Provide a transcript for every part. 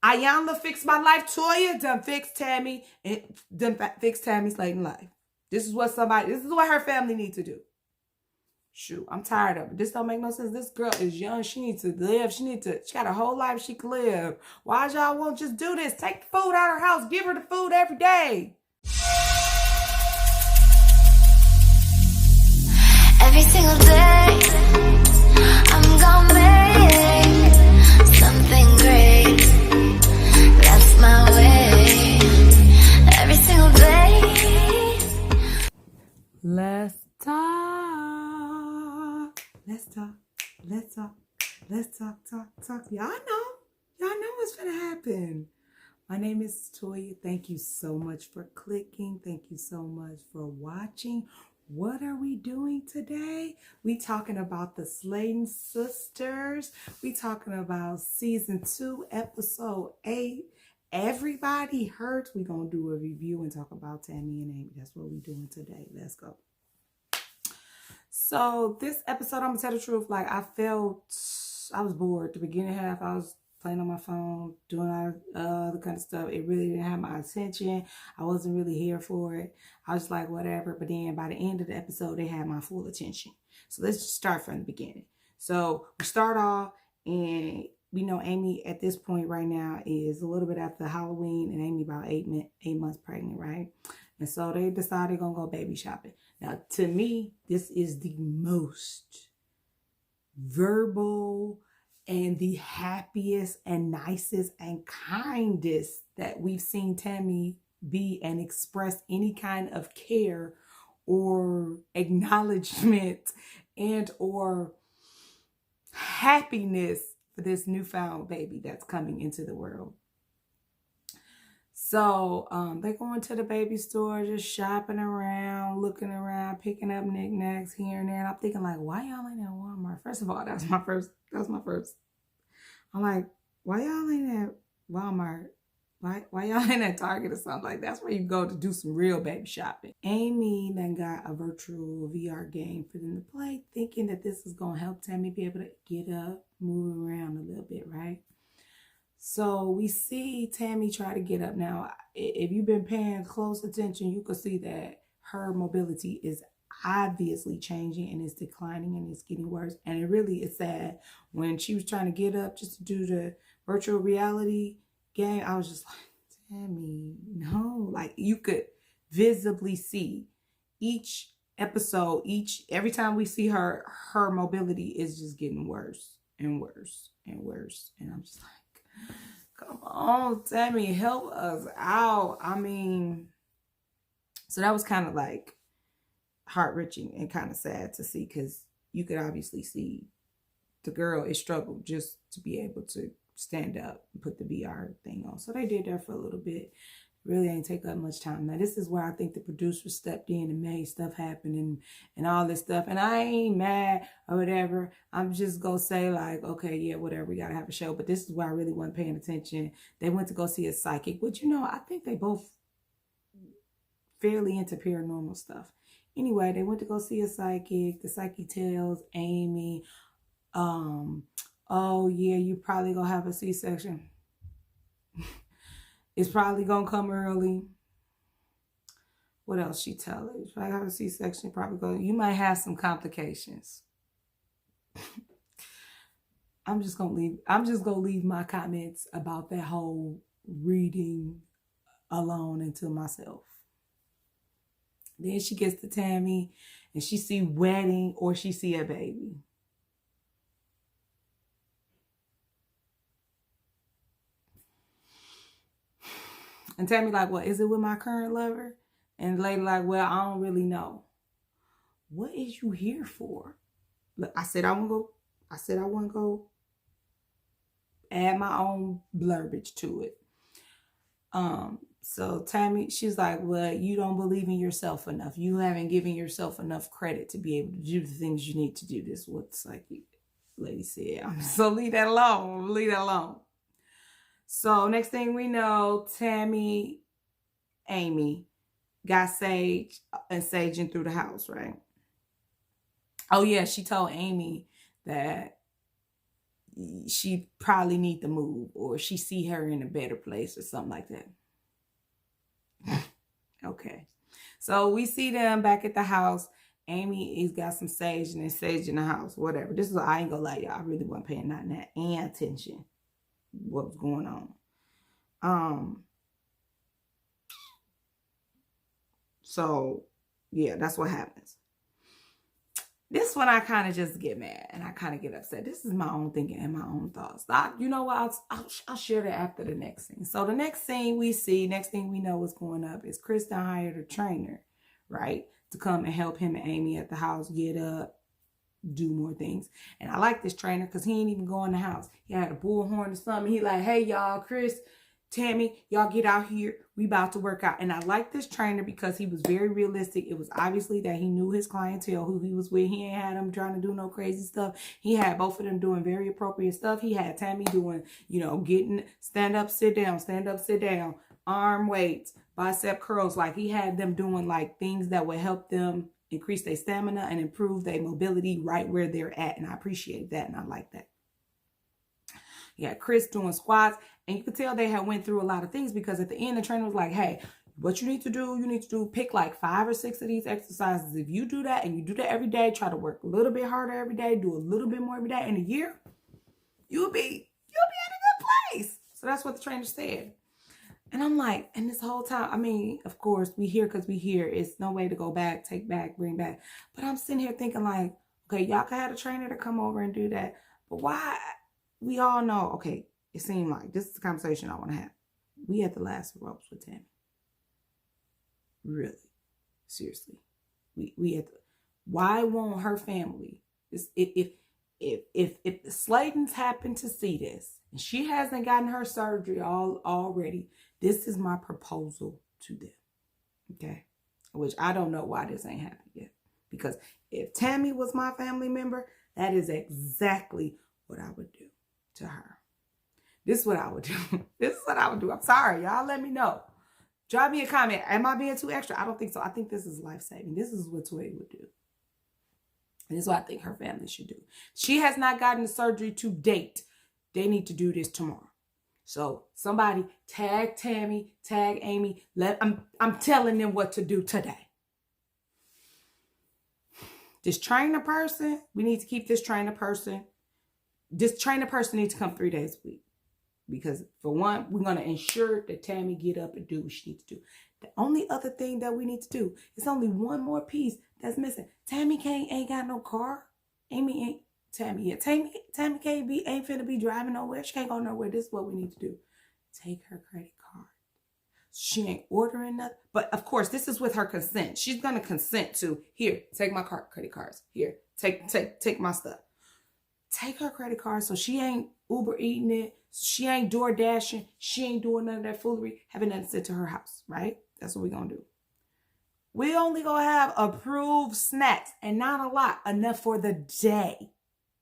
Ayanna fixed my life. Toya done fixed Tammy and done fixed Tammy's Slaton life. This is what her family needs to do. Shoot, I'm tired of it. This don't make no sense. This girl is young. She needs to live. She got a whole life she can live. Why y'all won't just do this? Take the food out of her house. Give her the food every day. Every single day, I'm gonna make something great. That's my way. Every single day. Let's talk. Let's talk. Y'all know what's gonna happen. My name is Toya. Thank you so much for clicking. Thank you so much for watching. What are we doing today? We talking about the Slaton sisters. We talking about season 2, episode 8. Everybody hurts. We gonna do a review and talk about Tammy and Amy. That's what we doing today. Let's go. So this episode, I'm gonna tell the truth. Like I was bored. The beginning half, I was playing on my phone, doing all the kind of stuff. It really didn't have my attention. I wasn't really here for it. I was like, whatever. But then by the end of the episode, they had my full attention. So let's just start from the beginning. So we start off, and we know Amy at this point right now is a little bit after Halloween, and Amy about 8 months pregnant, right? And so they decided they're gonna go baby shopping. Now, to me, this is the most verbal and the happiest and nicest and kindest that we've seen Tammy be and express any kind of care or acknowledgement and or happiness for this newfound baby that's coming into the world. So they going to the baby store, just shopping around, looking around, picking up knickknacks here and there. And I'm thinking like, why y'all ain't at Walmart? First of all, that was my first. I'm like, why y'all ain't at Walmart? Why y'all ain't at Target or something? Like, that's where you go to do some real baby shopping. Amy then got a virtual VR game for them to play, thinking that this is going to help Tammy be able to get up, move around a little bit, right? So we see Tammy try to get up. Now, if you've been paying close attention, you can see that her mobility is obviously changing and it's declining and it's getting worse. And it really is sad. When she was trying to get up just to do the virtual reality game, I was just like, Tammy, no. Like, you could visibly see each episode, every time we see her mobility is just getting worse and worse and worse. And I'm just like, come on, Tammy, help us out. I mean, so that was kind of like heart-wrenching and kind of sad to see, because you could obviously see the girl is struggled just to be able to stand up and put the VR thing on. So they did that for a little bit. Really ain't take up much time. Now, this is where I think the producers stepped in and made stuff happen and all this stuff. And I ain't mad or whatever. I'm just going to say like, okay, yeah, whatever. We got to have a show. But this is where I really wasn't paying attention. They went to go see a psychic. But, you know, I think they both fairly into paranormal stuff. Anyway, they went to go see a psychic. The psychic tells Amy, oh, yeah, you probably going to have a C-section. It's probably going to come early. What else she tell her? If I have a C-section, you might have some complications. I'm just going to leave my comments about that whole reading alone unto myself. Then she gets to Tammy and she see wedding or she see a baby. And Tammy like, well, is it with my current lover? And the lady like, well, I don't really know. What is you here for? Look, I said I want to go add my own blurbage to it. So Tammy, she's like, well, you don't believe in yourself enough. You haven't given yourself enough credit to be able to do the things you need to do. This is what the psychic lady said. So leave that alone. So next thing we know, Tammy, Amy got Sage and saging through the house, right? Oh yeah, she told Amy that she probably need to move, or she see her in a better place or something like that. Okay. So we see them back at the house. Amy has got some sage and sage in the house, whatever. This is, I ain't gonna lie, y'all. I really wasn't paying nothing that and attention what was going on. So yeah, that's what happens. This one I kind of just get mad and I kind of get upset. This is my own thinking and my own thoughts. You know what? I'll share that after the next scene. So the next scene we see, next thing we know is going up is Kristen hired a trainer, right, to come and help him and Amy at the house get up, do more things. And I like this trainer because he ain't even go in the house. He had a bullhorn or something. He like, hey y'all, Chris, Tammy, y'all get out here. We about to work out. And I like this trainer because he was very realistic. It was obviously that he knew his clientele, who he was with. He ain't had them trying to do no crazy stuff. He had both of them doing very appropriate stuff. He had Tammy doing, getting stand up, sit down, arm weights, bicep curls. Like he had them doing like things that would help them increase their stamina and improve their mobility right where they're at. And I appreciate that. And I like that. Yeah, Chris doing squats. And you could tell they had went through a lot of things because at the end, the trainer was like, hey, what you need to do, pick like 5 or 6 of these exercises. If you do that and you do that every day, try to work a little bit harder every day, do a little bit more every day. In a year, you'll be in a good place. So that's what the trainer said. And I'm like, and this whole time, I mean, of course, we hear because we hear. It's no way to go back, take back, bring back. But I'm sitting here thinking like, okay, y'all could have a trainer to come over and do that. But why? We all know, okay, it seemed like this is the conversation I want to have. We had the last ropes with Tammy. Really? Seriously. We had to. Why won't her family, if the Slatons happen to see this, and she hasn't gotten her surgery already, this is my proposal to them. Okay? Which I don't know why this ain't happened yet. Because if Tammy was my family member, that is exactly what I would do to her. This is what I would do. This is what I would do. I'm sorry. Y'all let me know. Drop me a comment. Am I being too extra? I don't think so. I think this is life-saving. This is what Toy would do. And this is what I think her family should do. She has not gotten the surgery to date. They need to do this tomorrow. So somebody tag Tammy, tag Amy. I'm telling them what to do today. This trainer person, we need to keep this trainer person. This trainer person needs to come 3 days a week. Because for one, we're going to ensure that Tammy get up and do what she needs to do. The only other thing that we need to do is only one more piece that's missing. Tammy ain't got no car. Amy ain't Tammy yet. Tammy ain't finna be driving nowhere. She can't go nowhere. This is what we need to do. Take her credit card. She ain't ordering nothing. But of course, this is with her consent. She's gonna consent to, here, take my credit cards. Here, take my stuff. Take her credit card so she ain't Uber eating it. She ain't door dashing. She ain't doing none of that foolery, having nothing sent to her house, right? That's what we're going to do. We only going to have approved snacks and not a lot, enough for the day.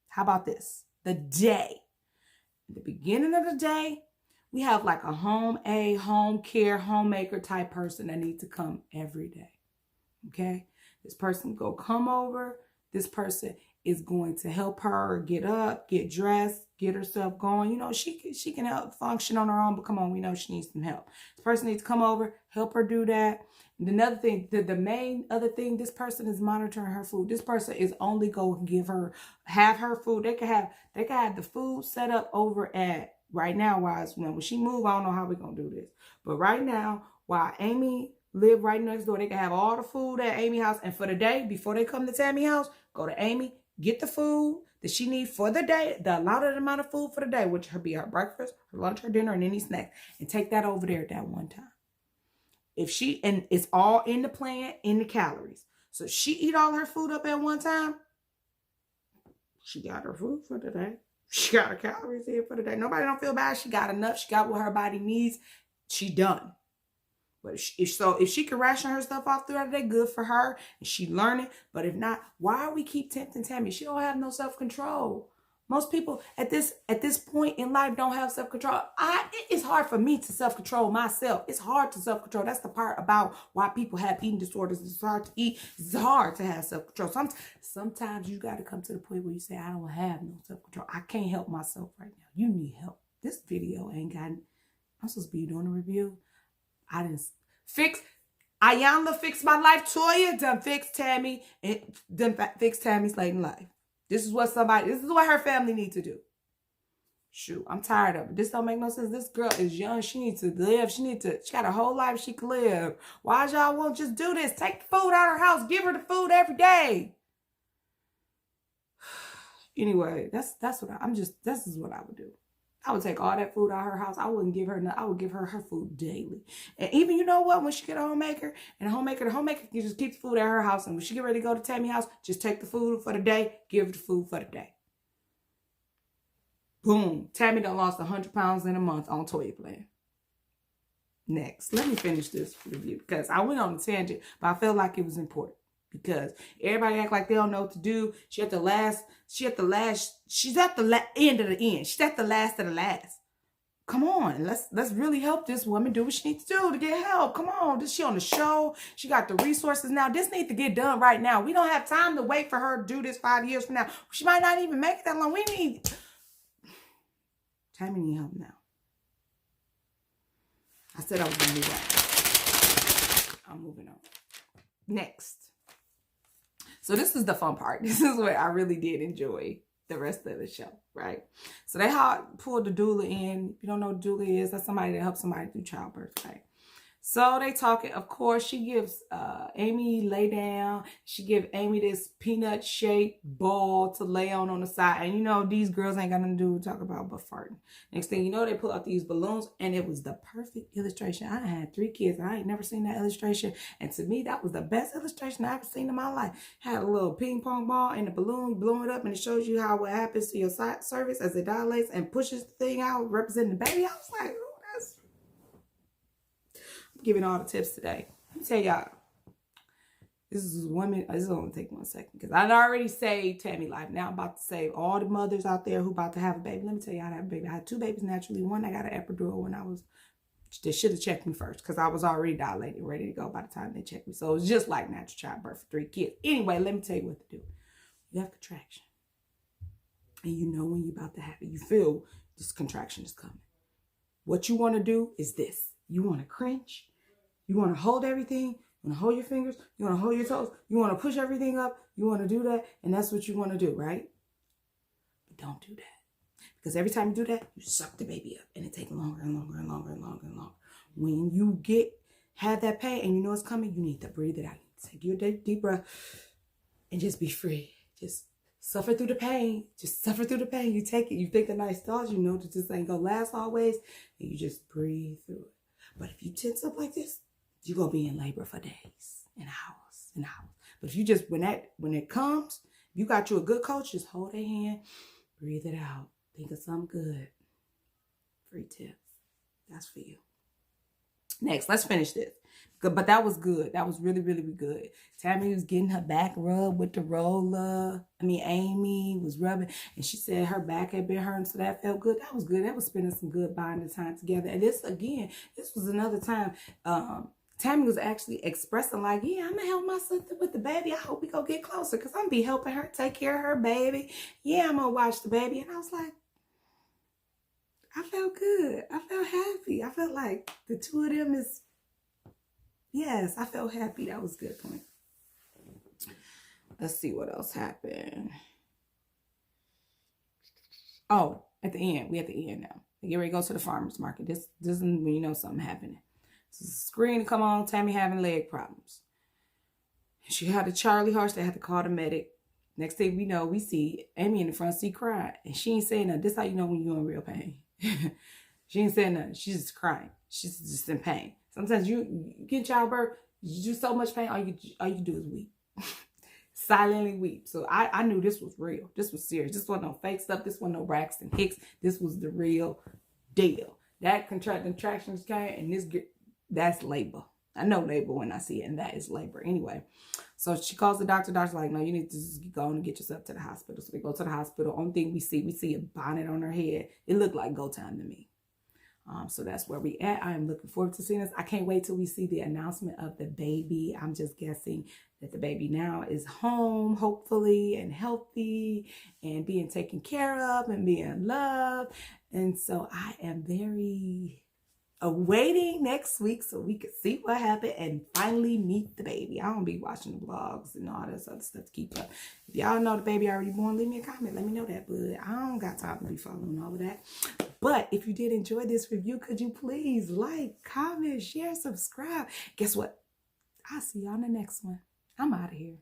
How about this? The day. At the beginning of the day, we have like a home care, homemaker type person that needs to come every day. Okay? This person go come over. This person is going to help her get up, get dressed, get herself going. She can help function on her own, but come on, we know she needs some help. This person needs to come over, help her do that. And another thing, the main other thing, this person is monitoring her food. This person is only going to have her food. They can have the food set up over at right now. When she move, I don't know how we're gonna do this, but right now, while Amy live right next door, they can have all the food at Amy's house. And for the day, before they come to Tammy's house, go to Amy, get the food that she needs for the day, the allotted amount of food for the day, which would be her breakfast, her lunch, her dinner, and any snacks, and take that over there at that one time. And it's all in the plan, in the calories. So she eat all her food up at one time. She got her food for the day. She got her calories in for the day. Nobody don't feel bad. She got enough. She got what her body needs. She done. But if she can ration her stuff off throughout the day, good for her. And she learning. But if not, why we keep tempting Tammy? She don't have no self-control. Most people at this point in life don't have self-control. It's hard for me to self-control myself. It's hard to self-control. That's the part about why people have eating disorders. It's hard to eat. It's hard to have self-control. Sometimes you got to come to the point where you say, I don't have no self-control. I can't help myself right now. You need help. This video ain't got, I'm supposed to be doing a review. Ayanla fixed my life. Toya done fixed Tammy and done fixed Tammy's Slaton life. This is what her family needs to do. Shoot, I'm tired of it. This don't make no sense. This girl is young. She needs to live. She got a whole life she can live. Why y'all won't just do this? Take the food out of her house. Give her the food every day. Anyway, this is what I would do. I would take all that food out of her house. I wouldn't give her nothing. I would give her her food daily. And even, you know what, when she get a homemaker, and the homemaker can just keep the food at her house. And when she get ready to go to Tammy's house, just take the food for the day, give her the food for the day. Boom. Tammy done lost 100 pounds in a month on Toya plan. Next, let me finish this review because I went on a tangent, but I felt like it was important. Because everybody act like they don't know what to do. She's at the end of the end. She's at the last of the last. Come on, let's really help this woman do what she needs to do to get help. Come on, she on the show. She got the resources now. This needs to get done right now. We don't have time to wait for her to do this 5 years from now. She might not even make it that long. Tammy need help now. I said I was gonna move on. I'm moving on. Next. So this is the fun part. This is where I really did enjoy the rest of the show, right? So they pulled the doula in. If you don't know what doula is, that's somebody that helps somebody through childbirth, right? So they talking. Of course, she gives Amy lay down. She give Amy this peanut-shaped ball to lay on the side. And you know, these girls ain't got nothing to do with talk about but farting. Next thing you know, they pull out these balloons. And it was the perfect illustration. I had 3 kids. And I ain't never seen that illustration. And to me, that was the best illustration I've ever seen in my life. Had a little ping pong ball and the balloon, blowing it up. And it shows you what happens to your cervix as it dilates and pushes the thing out, representing the baby. I was like, oh, that's... giving all the tips today. Let me tell y'all, this is gonna take 1 second because I already saved Tammy's life. Now I'm about to save all the mothers out there who about to have a baby. Let me tell y'all, I have a baby. I had 2 babies naturally. One I got an epidural when they should have checked me first because I was already dilated, ready to go by the time they checked me. So it was just like natural childbirth for 3 kids. Anyway, let me tell you what to do. You have contraction, and you know when you're about to have it. You feel this contraction is coming. What you want to do is this. You want to cringe. You want to hold everything. You want to hold your fingers. You want to hold your toes. You want to push everything up. You want to do that. And that's what you want to do, right? But don't do that. Because every time you do that, you suck the baby up. And it takes longer and longer and longer and longer and longer. When you have that pain and you know it's coming, you need to breathe it out. Take your deep breath and just be free. Just suffer through the pain. Just suffer through the pain. You take it. You think a nice thoughts. You know that this ain't going to last always. And you just breathe through it. But if you tense up like this, you're going to be in labor for days and hours and hours. But if you just, when it comes, you got you a good coach, just hold their hand, breathe it out. Think of something good. Free tip. That's for you. Next, let's finish this. But that was good. That was really, really good. Tammy was getting her back rubbed with the roller. Amy was rubbing. And she said her back had been hurting, so that felt good. That was good. That was spending some good bonding time together. And this was another time Tammy was actually expressing like, yeah, I'm going to help my sister with the baby. I hope we go get closer because I'm going to be helping her take care of her baby. Yeah, I'm going to watch the baby. And I was like, I felt good. I felt happy. I felt like the 2 of them is... Yes, I felt happy. That was a good point. Let's see what else happened. Oh, at the end. We at the end now. We get ready to go to the farmer's market. This is when you know something happening. So the screen to come on. Tammy having leg problems. She had a Charlie horse. They had to call the medic. Next thing we know, we see Amy in the front seat crying. And she ain't saying nothing. This is how you know when you're in real pain. She ain't saying nothing. She's just crying. She's just in pain. Sometimes you get childbirth, you do so much pain, all you do is weep. Silently weep. So I knew this was real. This was serious. This wasn't no fake stuff. This wasn't no Braxton Hicks. This was the real deal. That contractions came, and that's labor. I know labor when I see it, and that is labor anyway. So she calls the doctor. Doctor's like, no, you need to just go on and get yourself to the hospital. So we go to the hospital. Only thing we see a bonnet on her head. It looked like go time to me. So that's where we at. I am looking forward to seeing this. I can't wait till we see the announcement of the baby. I'm just guessing that the baby now is home, hopefully, and healthy, and being taken care of and being loved. And so I am very awaiting next week so we can see what happened and finally meet the baby. I don't be watching the vlogs and all this other stuff to keep up. If y'all know the baby already born, leave me a comment. Let me know that. But I don't got time to be following all of that. But if you did enjoy this review, could you please like, comment, share, subscribe? Guess what? I'll see y'all in the next one. I'm out of here.